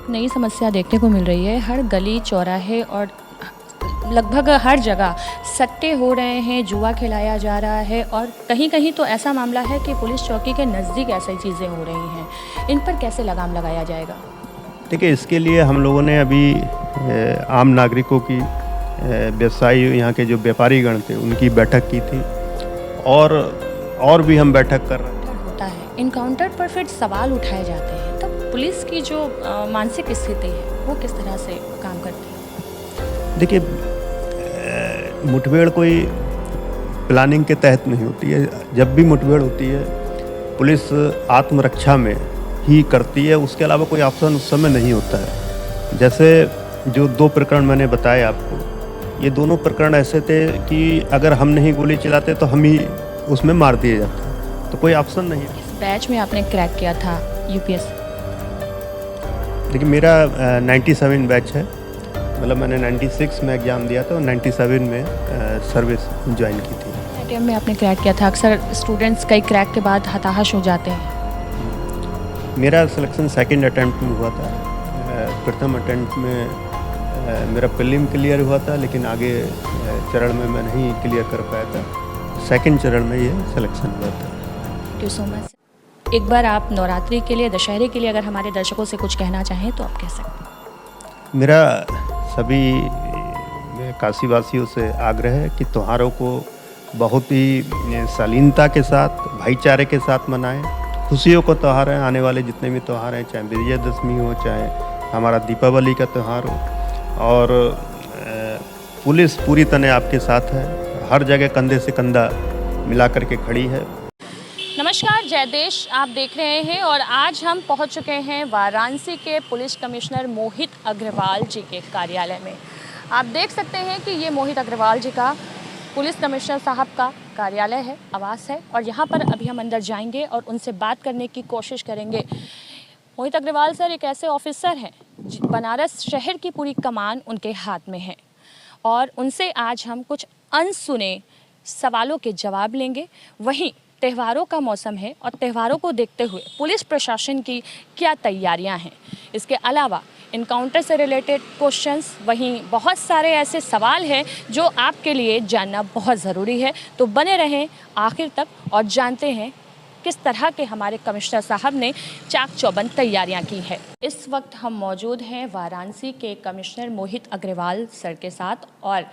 एक नई समस्या देखने को मिल रही है। हर गली चौराहे और लगभग हर जगह सट्टे हो रहे हैं, जुआ खिलाया जा रहा है और कहीं कहीं तो ऐसा मामला है कि पुलिस चौकी के नज़दीक ऐसी चीज़ें हो रही हैं। इन पर कैसे लगाम लगाया जाएगा? देखिए, इसके लिए हम लोगों ने अभी आम नागरिकों की, व्यवसायी, यहाँ के जो व्यापारीगण थे उनकी बैठक की थी और भी हम बैठक कर रहे हैं। होता है इनकाउंटर पर फिर सवाल उठाए जाते हैं, तब पुलिस की जो मानसिक स्थिति है वो किस तरह से काम करती है? देखिए, मुठभेड़ कोई प्लानिंग के तहत नहीं होती है। जब भी मुठभेड़ होती है पुलिस आत्मरक्षा में ही करती है, उसके अलावा कोई ऑप्शन उस समय नहीं होता है। जैसे जो 2 प्रकरण मैंने बताए आपको, ये दोनों प्रकरण ऐसे थे कि अगर हम नहीं गोली चलाते तो हम ही उसमें मार दिए जाते, तो कोई ऑप्शन नहीं। इस बैच में आपने क्रैक किया था यूपीएससी? देखिए, मेरा 97 बैच है, मतलब मैंने 96 में एग्ज़ाम दिया था और 97 में सर्विस ज्वाइन की थी। एटीएम में आपने क्रैक किया था। अक्सर स्टूडेंट्स कई क्रैक के बाद हताश हो जाते हैं। मेरा सिलेक्शन सेकंड अटेम्प्ट में हुआ था। प्रथम अटेम्प्ट में मेरा प्रीलिम क्लियर हुआ था, लेकिन आगे चरण में मैं नहीं क्लियर कर पाया था। सेकंड चरण में ये सिलेक्शन हुआ था। Thank you so much. एक बार आप नवरात्रि के लिए, दशहरे के लिए अगर हमारे दर्शकों से कुछ कहना चाहें तो आप कह सकते हैं। मेरा सभी काशीवासियों से आग्रह है कि त्योहारों को बहुत ही शालीनता के साथ, भाईचारे के साथ मनाएं। खुशियों का त्यौहार है। आने वाले जितने भी त्यौहार हैं, चाहे विजयदशमी हो, चाहे हमारा दीपावली का त्यौहार हो, और पुलिस पूरी तरह आपके साथ है। हर जगह कंधे से कंधा मिला करके खड़ी है। नमस्कार, जय देश आप देख रहे हैं और आज हम पहुंच चुके हैं वाराणसी के पुलिस कमिश्नर मोहित अग्रवाल जी के कार्यालय में। आप देख सकते हैं कि ये मोहित अग्रवाल जी का, पुलिस कमिश्नर साहब का कार्यालय है, आवास है, और यहाँ पर अभी हम अंदर जाएंगे और उनसे बात करने की कोशिश करेंगे। मोहित अग्रवाल सर एक ऐसे ऑफिसर हैं, बनारस शहर की पूरी कमान उनके हाथ में है और उनसे आज हम कुछ अनसुने सवालों के जवाब लेंगे। वहीं त्योहारों का मौसम है और त्योहारों को देखते हुए पुलिस प्रशासन की क्या तैयारियां हैं, इसके अलावा इनकाउंटर से रिलेटेड क्वेश्चंस, वहीं बहुत सारे ऐसे सवाल हैं जो आपके लिए जानना बहुत ज़रूरी है। तो बने रहें आखिर तक और जानते हैं किस तरह के हमारे कमिश्नर साहब ने चाक चौबंद तैयारियां की है। इस वक्त हम मौजूद हैं वाराणसी के कमिश्नर मोहित अग्रवाल सर के साथ और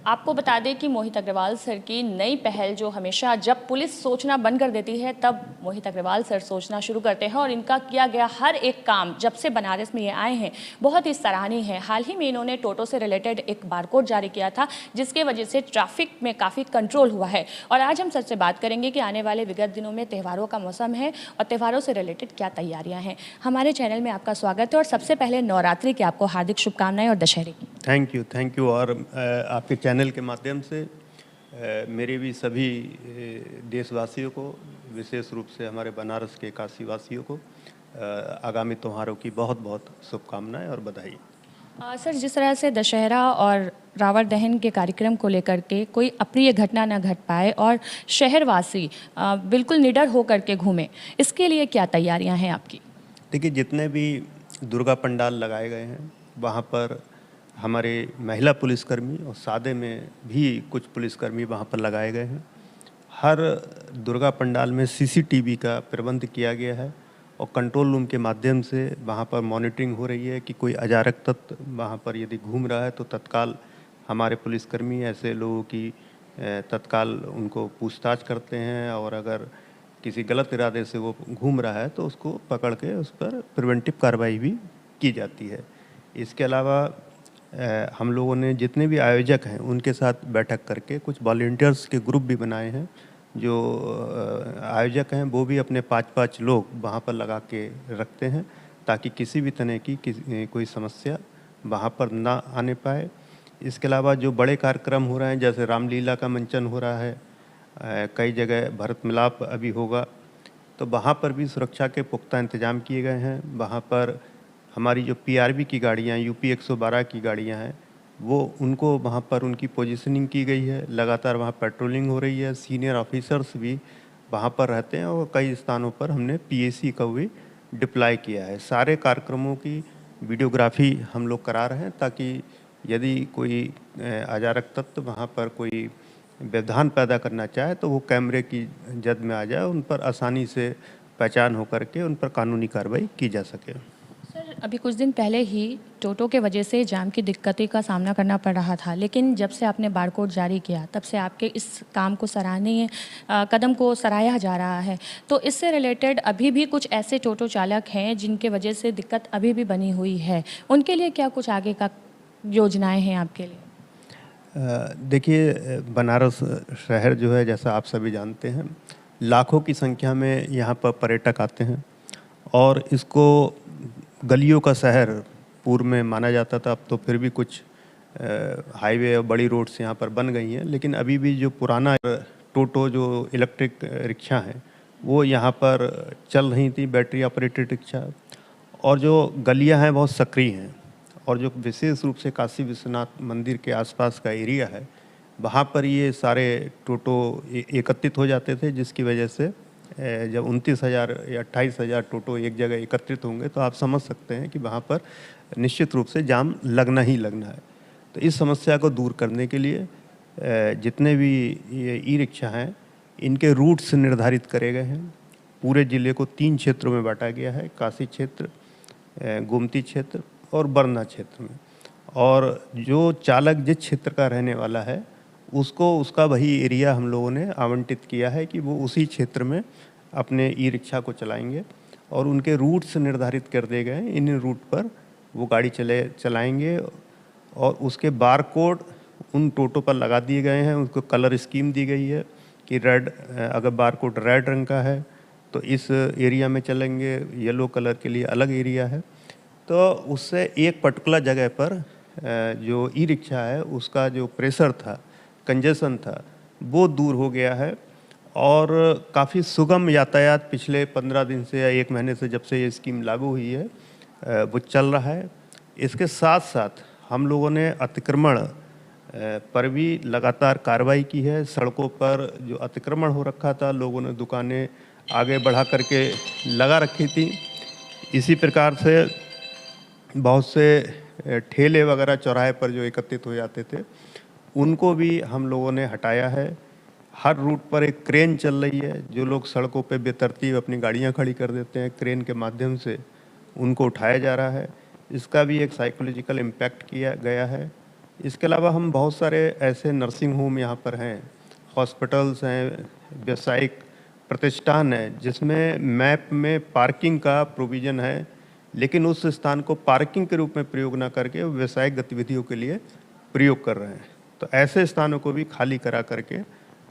आपको बता दें कि मोहित अग्रवाल सर की नई पहल, जो हमेशा जब पुलिस सोचना बंद कर देती है तब मोहित अग्रवाल सर सोचना शुरू करते हैं और इनका किया गया हर एक काम जब से बनारस में ये आए हैं बहुत ही सराहनीय है। हाल ही में इन्होंने टोटो से रिलेटेड एक बारकोड जारी किया था जिसके वजह से ट्रैफिक में काफ़ी कंट्रोल हुआ है। और आज हम सर से बात करेंगे कि आने वाले विगत दिनों में त्योहारों का मौसम है और त्योहारों से रिलेटेड क्या तैयारियाँ हैं। हमारे चैनल में आपका स्वागत है और सबसे पहले नवरात्रि की आपको हार्दिक शुभकामनाएं और दशहरे की। Thank you. और आपके चैनल के माध्यम से मेरे भी सभी देशवासियों को, विशेष रूप से हमारे बनारस के काशीवासियों को आगामी त्योहारों की बहुत बहुत शुभकामनाएं और बधाई। सर, जिस तरह से दशहरा और रावण दहन के कार्यक्रम को लेकर के कोई अप्रिय घटना न घट पाए और शहरवासी बिल्कुल निडर होकर के घूमें, इसके लिए क्या तैयारियां हैं आपकी? देखिए, जितने भी दुर्गा पंडाल लगाए गए हैं वहाँ पर हमारे महिला पुलिसकर्मी और सादे में भी कुछ पुलिसकर्मी वहाँ पर लगाए गए हैं। हर दुर्गा पंडाल में सीसीटीवी का प्रबंध किया गया है और कंट्रोल रूम के माध्यम से वहाँ पर मॉनिटरिंग हो रही है कि कोई अजारक तत्व वहाँ पर यदि घूम रहा है तो तत्काल हमारे पुलिसकर्मी ऐसे लोगों की तत्काल उनको पूछताछ करते हैं, और अगर किसी गलत इरादे से वो घूम रहा है तो उसको पकड़ के उस पर प्रिवेंटिव कार्रवाई भी की जाती है। इसके अलावा हम लोगों ने जितने भी आयोजक हैं उनके साथ बैठक करके कुछ वॉलंटियर्स के ग्रुप भी बनाए हैं। जो आयोजक हैं वो भी अपने 5-5 लोग वहाँ पर लगा के रखते हैं ताकि किसी भी तरह की कोई समस्या वहाँ पर ना आने पाए। इसके अलावा जो बड़े कार्यक्रम हो रहे हैं, जैसे रामलीला का मंचन हो रहा है, कई जगह भरत मिलाप अभी होगा, तो वहाँ पर भी सुरक्षा के पुख्ता इंतजाम किए गए हैं। वहाँ पर हमारी जो पीआरबी की गाड़ियाँ, यूपी 112 की गाड़ियाँ हैं, वो उनको वहाँ पर उनकी पोजीशनिंग की गई है। लगातार वहाँ पेट्रोलिंग हो रही है। सीनियर ऑफिसर्स भी वहाँ पर रहते हैं और कई स्थानों पर हमने पीएसी का भी डिप्लॉय किया है। सारे कार्यक्रमों की वीडियोग्राफी हम लोग करा रहे हैं, ताकि यदि कोई अराजक तत्व वहाँ पर कोई व्यवधान पैदा करना चाहे तो वो कैमरे की जद में आ जाए, उन पर आसानी से पहचान हो करके उन पर कानूनी कार्रवाई की जा सके। सर, अभी कुछ दिन पहले ही टोटो के वजह से जाम की दिक्कतें का सामना करना पड़ रहा था, लेकिन जब से आपने बारकोड जारी किया तब से आपके इस काम को सराहनीय कदम को सराहा जा रहा है। तो इससे रिलेटेड अभी भी कुछ ऐसे टोटो चालक हैं जिनके वजह से दिक्कत अभी भी बनी हुई है, उनके लिए क्या कुछ आगे का योजनाएं हैं आपके लिए? देखिए, बनारस शहर जो है, जैसा आप सभी जानते हैं, लाखों की संख्या में यहाँ पर पर्यटक आते हैं और इसको गलियों का शहर पूर्व में माना जाता था। अब तो फिर भी कुछ हाईवे और बड़ी रोड्स यहाँ पर बन गई हैं, लेकिन अभी भी जो पुराना टोटो जो इलेक्ट्रिक रिक्शा हैं वो यहाँ पर चल रही थी, बैटरी ऑपरेटेड रिक्शा। और जो गलियाँ हैं बहुत सक्रिय हैं, और जो विशेष रूप से काशी विश्वनाथ मंदिर के आसपास का एरिया है, वहाँ पर ये सारे टोटो एकत्रित हो जाते थे, जिसकी वजह से जब 29,000 या 28,000 टोटो एक जगह एकत्रित होंगे तो आप समझ सकते हैं कि वहाँ पर निश्चित रूप से जाम लगना ही लगना है। तो इस समस्या को दूर करने के लिए जितने भी ये ई रिक्शा हैं, इनके रूट्स निर्धारित करे गए हैं। पूरे ज़िले को 3 क्षेत्रों में बांटा गया है, काशी क्षेत्र, गोमती क्षेत्र और बरना क्षेत्र में। और जो चालक जिस क्षेत्र का रहने वाला है उसको उसका वही एरिया हम लोगों ने आवंटित किया है कि वो उसी क्षेत्र में अपने ई रिक्शा को चलाएंगे, और उनके रूट्स निर्धारित कर दिए गए हैं। इन रूट पर वो गाड़ी चलाएंगे, और उसके बारकोड उन टोटो पर लगा दिए गए हैं। उनको कलर स्कीम दी गई है कि रेड, अगर बारकोड रेड रंग का है तो इस एरिया में चलेंगे, येलो कलर के लिए अलग एरिया है। तो उससे एक पर्टिकुलर जगह पर जो ई रिक्शा है उसका जो प्रेशर था, कंजेशन था, वो दूर हो गया है, और काफ़ी सुगम यातायात पिछले 15 दिन से या 1 महीने से, जब से ये स्कीम लागू हुई है, वो चल रहा है। इसके साथ साथ हम लोगों ने अतिक्रमण पर भी लगातार कार्रवाई की है। सड़कों पर जो अतिक्रमण हो रखा था, लोगों ने दुकानें आगे बढ़ा करके लगा रखी थी। इसी प्रकार से बहुत से ठेले वगैरह चौराहे पर जो एकत्रित हो जाते थे, उनको भी हम लोगों ने हटाया है। हर रूट पर एक क्रेन चल रही है। जो लोग सड़कों पे बेतरतीब अपनी गाड़ियां खड़ी कर देते हैं, क्रेन के माध्यम से उनको उठाया जा रहा है। इसका भी एक साइकोलॉजिकल इम्पैक्ट किया गया है। इसके अलावा हम बहुत सारे ऐसे नर्सिंग होम यहाँ पर हैं, हॉस्पिटल्स हैं, व्यावसायिक प्रतिष्ठान हैं, जिसमें मैप में पार्किंग का प्रोविज़न है, लेकिन उस स्थान को पार्किंग के रूप में प्रयोग ना करके व्यावसायिक गतिविधियों के लिए प्रयोग कर रहे हैं। तो ऐसे स्थानों को भी खाली करा करके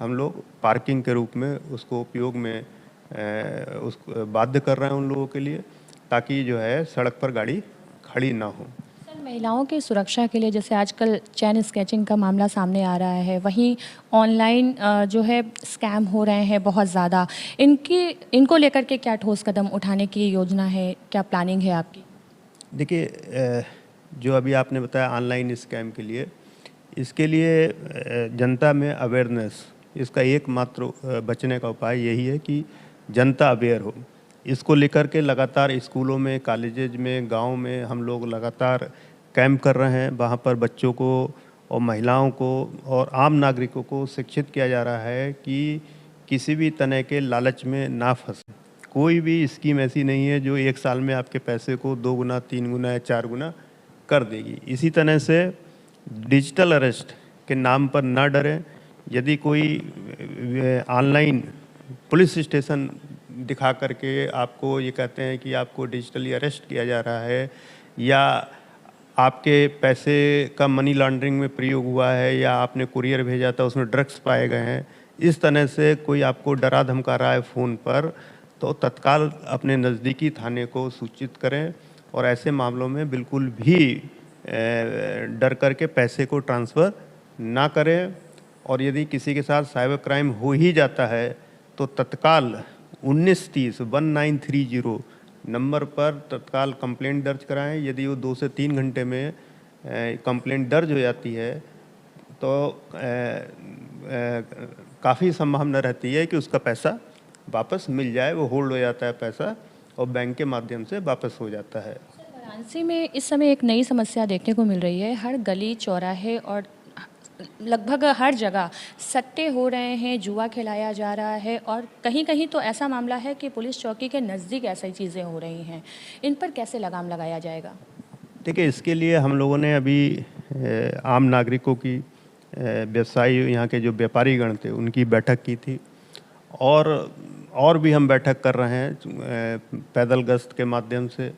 हम लोग पार्किंग के रूप में उसको उपयोग में उसको बाध्य कर रहे हैं उन लोगों के लिए, ताकि जो है सड़क पर गाड़ी खड़ी ना हो। सर, महिलाओं की सुरक्षा के लिए जैसे आजकल चैन स्केचिंग का मामला सामने आ रहा है, वहीं ऑनलाइन जो है स्कैम हो रहे हैं बहुत ज़्यादा, इनको लेकर के क्या ठोस कदम उठाने की योजना है, क्या प्लानिंग है आपकी? देखिए, जो अभी आपने बताया ऑनलाइन स्कैम के लिए, इसके लिए जनता में अवेयरनेस, इसका एकमात्र बचने का उपाय यही है कि जनता अवेयर हो। इसको लेकर के लगातार स्कूलों में, कॉलेजेज में, गांव में हम लोग लगातार कैंप कर रहे हैं। वहाँ पर बच्चों को और महिलाओं को और आम नागरिकों को शिक्षित किया जा रहा है कि किसी भी तरह के लालच में ना फंसे। कोई भी स्कीम ऐसी नहीं है जो 1 साल में आपके पैसे को 2 गुना, 3 गुना या 4 गुना कर देगी। इसी तरह से डिजिटल अरेस्ट के नाम पर ना डरें। यदि कोई ऑनलाइन पुलिस स्टेशन दिखा करके आपको ये कहते हैं कि आपको डिजिटली अरेस्ट किया जा रहा है, या आपके पैसे का मनी लॉन्ड्रिंग में प्रयोग हुआ है, या आपने कुरियर भेजा था उसमें ड्रग्स पाए गए हैं, इस तरह से कोई आपको डरा धमका रहा है फ़ोन पर, तो तत्काल अपने नज़दीकी थाने को सूचित करें, और ऐसे मामलों में बिल्कुल भी डर करके पैसे को ट्रांसफ़र ना करें। और यदि किसी के साथ साइबर क्राइम हो ही जाता है तो तत्काल 1930 नंबर पर तत्काल कंप्लेंट दर्ज कराएं। यदि वो 2 से 3 घंटे में कंप्लेंट दर्ज हो जाती है तो काफ़ी संभावना रहती है कि उसका पैसा वापस मिल जाए। वो होल्ड हो जाता है पैसा और बैंक के माध्यम से वापस हो जाता है। वाराणसी में इस समय एक नई समस्या देखने को मिल रही है। हर गली चौराहे और लगभग हर जगह सट्टे हो रहे हैं, जुआ खिलाया जा रहा है और कहीं-कहीं तो ऐसा मामला है कि पुलिस चौकी के नज़दीक ऐसी चीज़ें हो रही हैं। इन पर कैसे लगाम लगाया जाएगा? देखिए, इसके लिए हम लोगों ने अभी आम नागरिकों की व्यवसायी यहाँ के जो व्यापारीगण थे उनकी बैठक की थी और भी हम बैठक कर रहे हैं पैदल गश्त के माध्यम से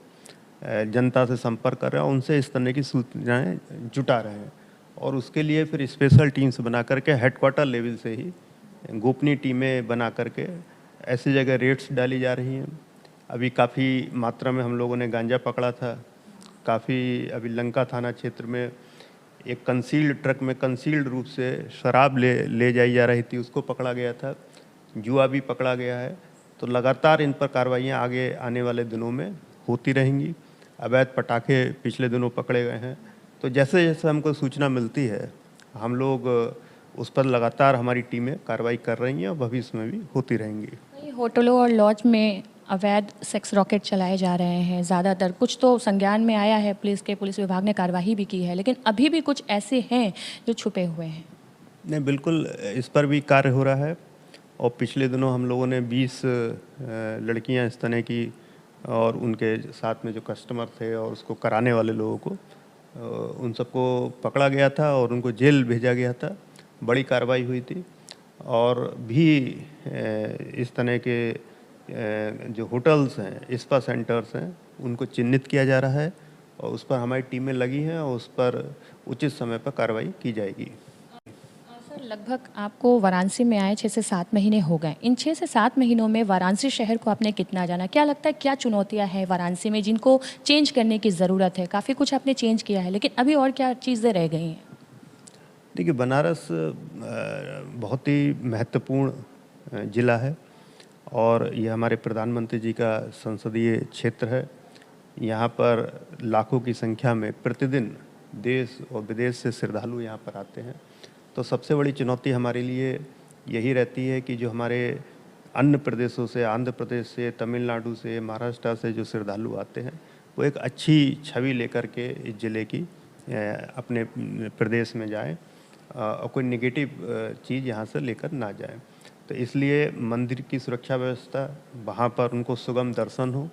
जनता से संपर्क कर रहे हैं, उनसे इस तरह की सूचनाएं जुटा रहे हैं और उसके लिए फिर स्पेशल टीम्स बना करके हेडक्वार्टर लेवल से ही गोपनीय टीमें बना करके ऐसी जगह रेड्स डाली जा रही हैं। अभी काफ़ी मात्रा में हम लोगों ने गांजा पकड़ा था। काफ़ी अभी लंका थाना क्षेत्र में एक कंसील्ड ट्रक में कंसील्ड रूप से शराब ले जाई जा रही थी, उसको पकड़ा गया था। जुआ भी पकड़ा गया है। तो लगातार इन पर कार्रवाइयाँ आगे आने वाले दिनों में होती रहेंगी। अवैध पटाखे पिछले दिनों पकड़े गए हैं। तो जैसे जैसे हमको सूचना मिलती है हम लोग उस पर लगातार हमारी टीमें कार्रवाई कर रही हैं और भविष्य में भी होती रहेंगी। कई होटलों और लॉज में अवैध सेक्स रॉकेट चलाए जा रहे हैं। ज़्यादातर कुछ तो संज्ञान में आया है, पुलिस विभाग ने कार्रवाई भी की है, लेकिन अभी भी कुछ ऐसे हैं जो छुपे हुए हैं। नहीं, बिल्कुल इस पर भी कार्य हो रहा है और पिछले दिनों हम लोगों ने 20 लड़कियां इस तरह की और उनके साथ में जो कस्टमर थे और उसको कराने वाले लोगों को उन सबको पकड़ा गया था और उनको जेल भेजा गया था। बड़ी कार्रवाई हुई थी और भी इस तरह के जो होटल्स हैं, स्पा सेंटर्स हैं, उनको चिन्हित किया जा रहा है और उस पर हमारी टीमें लगी हैं और उस पर उचित समय पर कार्रवाई की जाएगी। सर, लगभग आपको वाराणसी में आए 6 से 7 महीने हो गए। इन 6 से 7 महीनों में वाराणसी शहर को आपने कितना जाना? क्या लगता है क्या चुनौतियां हैं वाराणसी में जिनको चेंज करने की ज़रूरत है? काफ़ी कुछ आपने चेंज किया है, लेकिन अभी और क्या चीज़ें रह गई हैं? देखिए, बनारस बहुत ही महत्वपूर्ण ज़िला है और ये हमारे प्रधानमंत्री जी का संसदीय क्षेत्र है। यहाँ पर लाखों की संख्या में प्रतिदिन देश और विदेश से श्रद्धालु यहाँ पर आते हैं। तो सबसे बड़ी चुनौती हमारे लिए यही रहती है कि जो हमारे अन्य प्रदेशों से, आंध्र प्रदेश से, तमिलनाडु से, महाराष्ट्र से जो श्रद्धालु आते हैं वो एक अच्छी छवि लेकर के इस ज़िले की अपने प्रदेश में जाएं और कोई नेगेटिव चीज़ यहाँ से लेकर ना जाए। तो इसलिए मंदिर की सुरक्षा व्यवस्था, वहाँ पर उनको सुगम दर्शन हो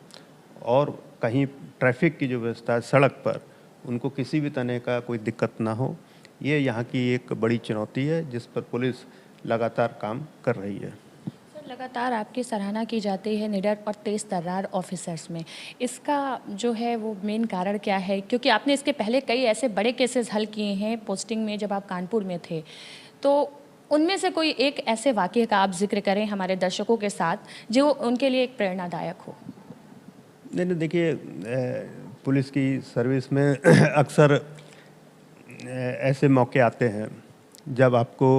और कहीं ट्रैफिक की जो व्यवस्था है सड़क पर उनको किसी भी तरह का कोई दिक्कत ना हो, ये यहाँ की एक बड़ी चुनौती है जिस पर पुलिस लगातार काम कर रही है। सर, लगातार आपकी सराहना की जाती है निडर और तेज़ तर्रार ऑफिसर्स में। इसका जो है वो मेन कारण क्या है? क्योंकि आपने इसके पहले कई ऐसे बड़े केसेस हल किए हैं पोस्टिंग में जब आप कानपुर में थे। तो उनमें से कोई एक ऐसे वाक़ये का आप ज़िक्र करें हमारे दर्शकों के साथ जो उनके लिए एक प्रेरणादायक हो। नहीं, देखिए, पुलिस की सर्विस में अक्सर ऐसे मौके आते हैं जब आपको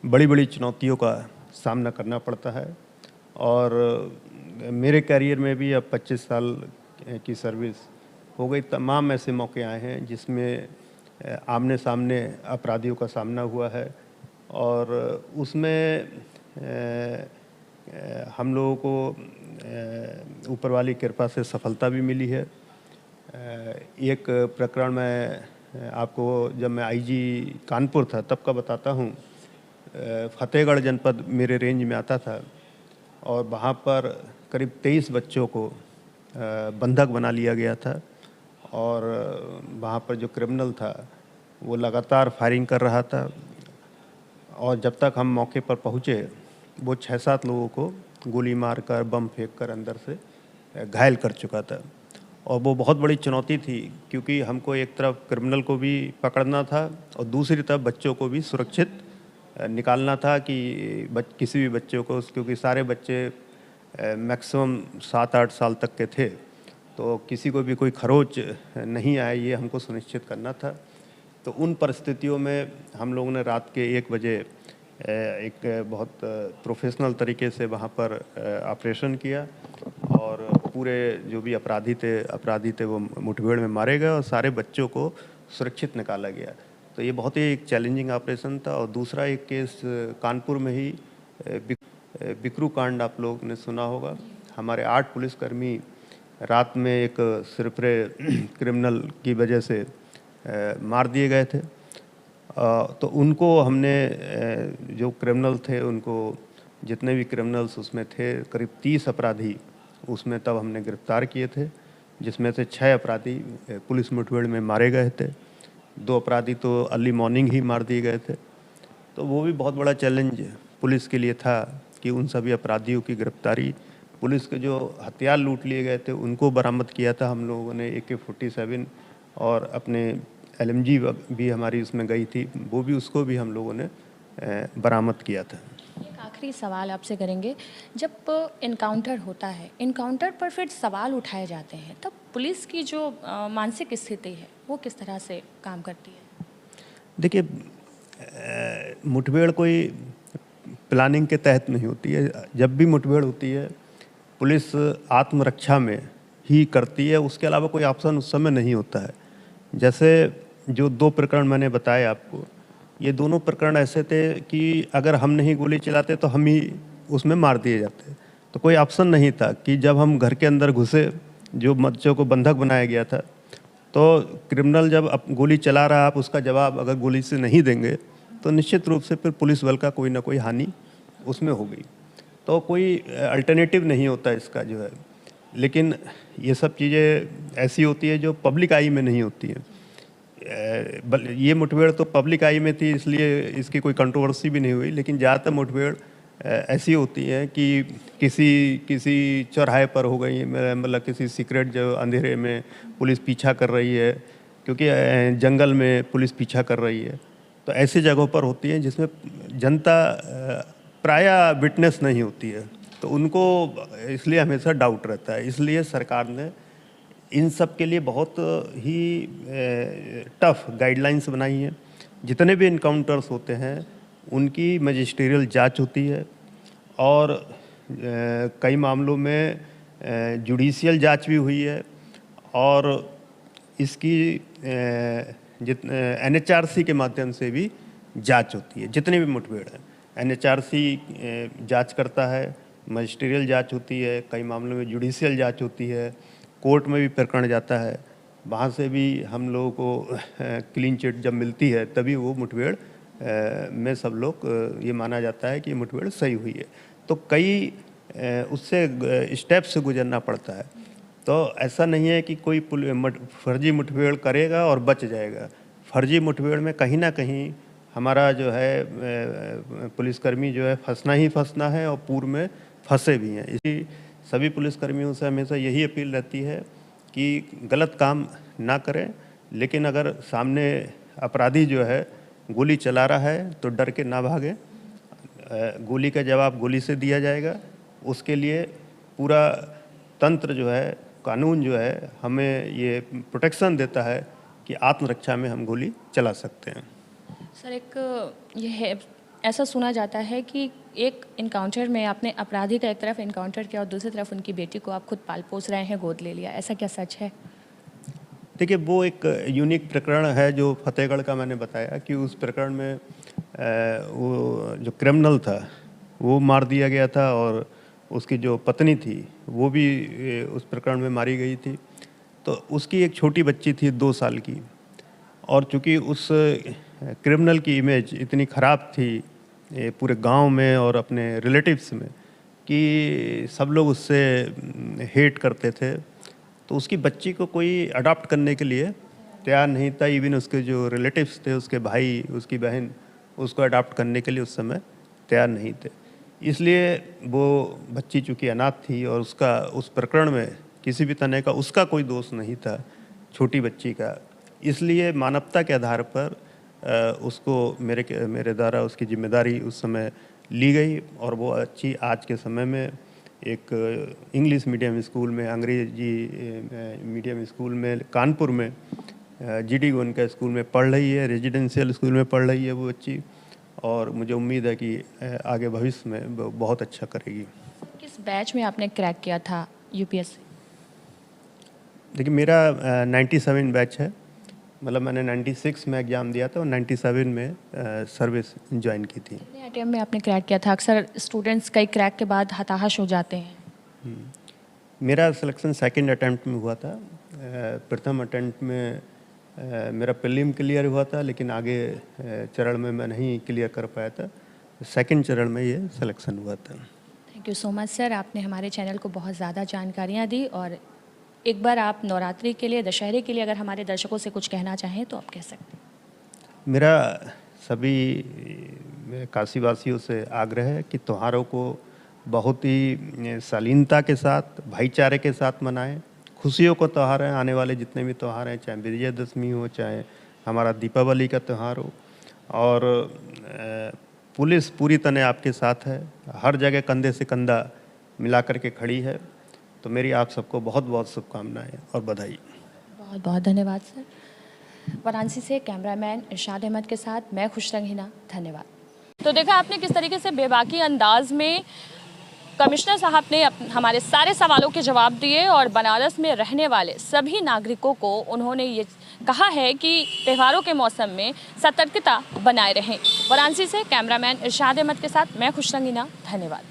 बड़ी-बड़ी चुनौतियों का सामना करना पड़ता है और मेरे करियर में भी अब 25 साल की सर्विस हो गई। तमाम ऐसे मौके आए हैं जिसमें आमने-सामने अपराधियों का सामना हुआ है और उसमें हम लोगों को ऊपर वाली कृपा से सफलता भी मिली है। एक प्रकरण में आपको जब मैं आईजी कानपुर था तब का बताता हूँ। फतेहगढ़ जनपद मेरे रेंज में आता था और वहाँ पर करीब 23 बच्चों को बंधक बना लिया गया था और वहाँ पर जो क्रिमिनल था वो लगातार फायरिंग कर रहा था और जब तक हम मौके पर पहुँचे वो 6-7 लोगों को गोली मारकर, बम फेंककर अंदर से घायल कर चुका था और वो बहुत बड़ी चुनौती थी क्योंकि हमको एक तरफ क्रिमिनल को भी पकड़ना था और दूसरी तरफ बच्चों को भी सुरक्षित निकालना था कि किसी भी बच्चों को, क्योंकि सारे बच्चे मैक्सिमम 7-8 साल तक के थे, तो किसी को भी कोई खरोच नहीं आए ये हमको सुनिश्चित करना था। तो उन परिस्थितियों में हम लोगों ने रात के 1 बजे एक बहुत प्रोफेशनल तरीके से वहाँ पर ऑपरेशन किया और पूरे जो भी अपराधी थे वो मुठभेड़ में मारे गए और सारे बच्चों को सुरक्षित निकाला गया। तो ये बहुत ही एक चैलेंजिंग ऑपरेशन था। और दूसरा एक केस कानपुर में ही बिकरू कांड आप लोग ने सुना होगा। हमारे 8 पुलिसकर्मी रात में एक सिरफरे क्रिमिनल की वजह से मार दिए गए थे। तो उनको हमने जो क्रिमिनल थे उनको, जितने भी क्रिमिनल्स उसमें थे, करीब 30 अपराधी उसमें तब हमने गिरफ्तार किए थे, जिसमें से 6 अपराधी पुलिस मुठभेड़ में मारे गए थे। 2 अपराधी तो अर्ली मॉर्निंग ही मार दिए गए थे। तो वो भी बहुत बड़ा चैलेंज पुलिस के लिए था कि उन सभी अपराधियों की गिरफ्तारी, पुलिस के जो हथियार लूट लिए गए थे उनको बरामद किया था हम लोगों ने। AK-47 और अपने LMG भी हमारी उसमें गई थी, वो भी, उसको भी हम लोगों ने बरामद किया था। एक आखिरी सवाल आपसे करेंगे, जब इनकाउंटर होता है, इनकाउंटर पर फिर सवाल उठाए जाते हैं, तब पुलिस की जो मानसिक स्थिति है वो किस तरह से काम करती है? देखिए, मुठभेड़ कोई प्लानिंग के तहत नहीं होती है। जब भी मुठभेड़ होती है पुलिस आत्मरक्षा में ही करती है, उसके अलावा कोई ऑप्शन उस समय नहीं होता है। जैसे जो 2 प्रकरण मैंने बताए आपको, ये दोनों प्रकरण ऐसे थे कि अगर हम नहीं गोली चलाते तो हम ही उसमें मार दिए जाते। तो कोई ऑप्शन नहीं था कि जब हम घर के अंदर घुसे, जो बच्चों को बंधक बनाया गया था, तो क्रिमिनल जब गोली चला रहा, आप उसका जवाब अगर गोली से नहीं देंगे तो निश्चित रूप से फिर पुलिस बल का कोई ना कोई हानि उसमें हो गई। तो कोई अल्टरनेटिव नहीं होता इसका जो है। लेकिन ये सब चीज़ें ऐसी होती है जो पब्लिक आई में नहीं होती हैं। ये मुठभेड़ तो पब्लिक आई में थी, इसलिए इसकी कोई कंट्रोवर्सी भी नहीं हुई। लेकिन ज़्यादातर मुठभेड़ ऐसी होती है कि किसी चौराहे पर हो गई, मतलब किसी सीक्रेट जो अंधेरे में पुलिस पीछा कर रही है, क्योंकि जंगल में पुलिस पीछा कर रही है। तो ऐसी जगहों पर होती हैं जिसमें जनता प्रायः विटनेस नहीं होती है, तो उनको इसलिए हमेशा डाउट रहता है। इसलिए सरकार ने इन सब के लिए बहुत ही टफ गाइडलाइंस बनाई हैं। जितने भी इनकाउंटर्स होते हैं उनकी मजिस्ट्रियल जांच होती है, और कई मामलों में जुडिशियल जांच भी हुई है, और इसकी NHRC के माध्यम से भी जांच होती है। जितनी भी मुठभेड़ है NHRC जांच करता है, मजिस्ट्रियल जांच होती है, कई मामलों में जुडिशियल जांच होती है, कोर्ट में भी प्रकरण जाता है, वहाँ से भी हम लोगों को क्लीन चिट जब मिलती है तभी वो मुठभेड़ में सब लोग ये माना जाता है कि मुठभेड़ सही हुई है। तो कई उससे स्टेप्स से गुजरना पड़ता है। तो ऐसा नहीं है कि कोई फर्जी मुठभेड़ करेगा और बच जाएगा। फर्जी मुठभेड़ में कहीं ना कहीं हमारा जो है पुलिसकर्मी जो है फंसना ही फंसना है, और पूर्व में फंसे भी हैं। इसी सभी पुलिसकर्मियों से हमेशा यही अपील रहती है कि गलत काम ना करें, लेकिन अगर सामने अपराधी जो है गोली चला रहा है तो डर के ना भागें। गोली का जवाब गोली से दिया जाएगा। उसके लिए पूरा तंत्र जो है, कानून जो है, हमें ये प्रोटेक्शन देता है कि आत्मरक्षा में हम गोली चला सकते हैं। सर, एक ये है, ऐसा सुना जाता है कि एक इनकाउंटर में आपने अपराधी का एक तरफ इनकाउंटर किया और दूसरी तरफ उनकी बेटी को आप खुद पाल पोस रहे हैं, गोद ले लिया, ऐसा क्या सच है? देखिए, वो एक यूनिक प्रकरण है जो फतेहगढ़ का मैंने बताया कि उस प्रकरण में वो जो क्रिमिनल था वो मार दिया गया था, और उसकी जो पत्नी थी वो भी उस प्रकरण में मारी गई थी। तो उसकी एक छोटी बच्ची थी 2 साल की, और चूँकि उस क्रिमिनल की इमेज इतनी ख़राब थी पूरे गांव में और अपने रिलेटिव्स में कि सब लोग उससे हेट करते थे। तो उसकी बच्ची को कोई अडॉप्ट करने के लिए तैयार नहीं था। इवन उसके जो रिलेटिव्स थे, उसके भाई, उसकी बहन, उसको अडॉप्ट करने के लिए उस समय तैयार नहीं थे। इसलिए वो बच्ची चूँकि अनाथ थी, और उसका उस प्रकरण में किसी भी तरह का उसका कोई दोष नहीं था, छोटी बच्ची का। इसलिए मानवता के आधार पर उसको मेरे द्वारा उसकी जिम्मेदारी उस समय ली गई, और वो अच्छी आज के समय में एक इंग्लिश मीडियम स्कूल में, अंग्रेजी मीडियम स्कूल में कानपुर में, GD गोयनका स्कूल में पढ़ रही है, रेजिडेंशियल स्कूल में पढ़ रही है वो बच्ची, और मुझे उम्मीद है कि आगे भविष्य में वो बहुत अच्छा करेगी। किस बैच में आपने क्रैक किया था UPSC? देखिए, मेरा 97 बैच है, मतलब मैंने 96 में एग्ज़ाम दिया था और 97 में सर्विस ज्वाइन की थी। कितने अटेम्प्ट में आपने क्रैक किया था? अक्सर स्टूडेंट्स कई क्रैक के बाद हताश हो जाते हैं। मेरा सिलेक्शन सेकंड अटेम्प्ट में हुआ था। प्रथम अटेम्प्ट में मेरा प्रीलिम क्लियर हुआ था, लेकिन आगे चरण में मैं नहीं क्लियर कर पाया था। सेकंड चरण में ये सिलेक्शन हुआ था। Thank you so much sir, आपने हमारे चैनल को बहुत ज़्यादा जानकारियाँ दी। और एक बार आप नवरात्रि के लिए, दशहरे के लिए अगर हमारे दर्शकों से कुछ कहना चाहें तो आप कह सकते हैं। मेरा सभी काशीवासियों से आग्रह है कि त्योहारों को बहुत ही शालीनता के साथ, भाईचारे के साथ मनाएं। खुशियों का त्यौहार है, आने वाले जितने भी त्यौहार हैं, चाहे विजयदशमी हो, चाहे हमारा दीपावली का त्यौहार हो। और पुलिस पूरी तरह आपके साथ है, हर जगह कंधे से कंधा मिला करके खड़ी है। तो मेरी आप सबको बहुत बहुत शुभकामनाएं और बधाई। बहुत बहुत धन्यवाद सर। वाराणसी से कैमरामैन इरशाद अहमद के साथ मैं खुश रंगीना, धन्यवाद। तो देखा आपने किस तरीके से बेबाकी अंदाज में कमिश्नर साहब ने हमारे सारे सवालों के जवाब दिए और बनारस में रहने वाले सभी नागरिकों को उन्होंने ये कहा है कि त्योहारों के मौसम में सतर्कता बनाए रहें। वाराणसी से कैमरामैन इरशाद अहमद के साथ मैं खुश रंगीना, धन्यवाद।